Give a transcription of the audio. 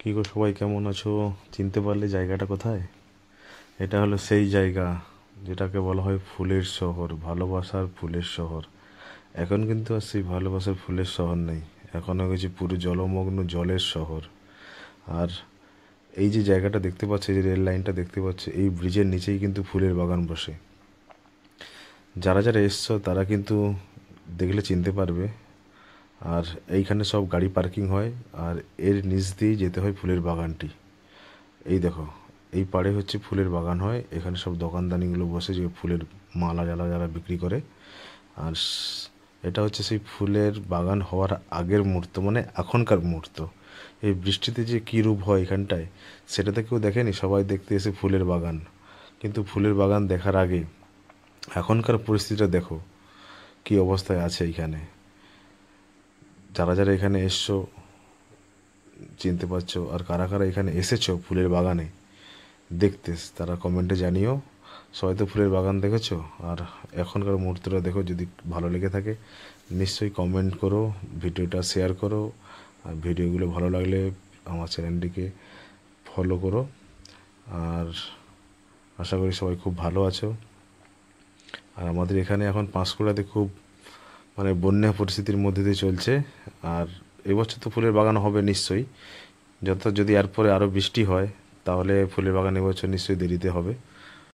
কি গো সবাই কেমন আছো? চিনতে পারলে জায়গাটা কোথায়? এটা হলো সেই জায়গা যেটাকে বলা হয় ফুলের শহর, ভালোবাসার ফুলের শহর। এখন কিন্তু আর সেই ভালোবাসার ফুলের শহর নেই, এখন হয়ে গেছে পুরো জলমগ্ন জলের শহর। আর এই যে জায়গাটা দেখতে পাচ্ছ, এই যে রেল লাইনটা দেখতে পাচ্ছ, এই ব্রিজের নিচেই কিন্তু ফুলের বাগান বসে। যারা যারা এসছো তারা কিন্তু দেখলে চিনতে পারবে। আর এইখানে সব গাড়ি পার্কিং হয়, আর এর নিচ দিয়েই যেতে হয় ফুলের বাগানটি। এই দেখো, এই পাড়ে হচ্ছে ফুলের বাগান হয়, এখানে সব দোকানদানিগুলো বসে যে ফুলের মালা যারা যারা বিক্রি করে। আর এটা হচ্ছে সেই ফুলের বাগান হওয়ার আগের মুহূর্ত, মানে এখনকার মুহূর্ত। এই বৃষ্টিতে যে কী রূপ হয় এখানটায়, সেটা তো কেউ দেখেনি, সবাই দেখতে এসে ফুলের বাগান। কিন্তু ফুলের বাগান দেখার আগে এখনকার পরিস্থিতিটা দেখো কী অবস্থায় আছে এইখানে। যারা যারা এখানে এসছো চিনতে পারছো, আর কারা কারা এখানে এসেছো ফুলের বাগানে দেখতে, তারা কমেন্টে জানিও। সবাই তো ফুলের বাগান দেখেছো, আর এখনকার মুহূর্তটা দেখো। যদি ভালো লেগে থাকে নিশ্চয়ই কমেন্ট করো, ভিডিওটা শেয়ার করো, আর ভিডিওগুলো ভালো লাগলে আমার চ্যানেলটিকে ফলো করো। আর আশা করি সবাই খুব ভালো আছো। আর আমাদের এখানে এখন পাঁশকুড়াতে খুব মানে বন্যা পরিস্থিতির মধ্যে দিয়ে চলছে। আর এবছর তো ফুলের বাগান হবে নিশ্চয়ই, যদি এরপরে আরও বৃষ্টি হয় তাহলে ফুলের বাগান এবছর নিশ্চয়ই দেরিতে হবে।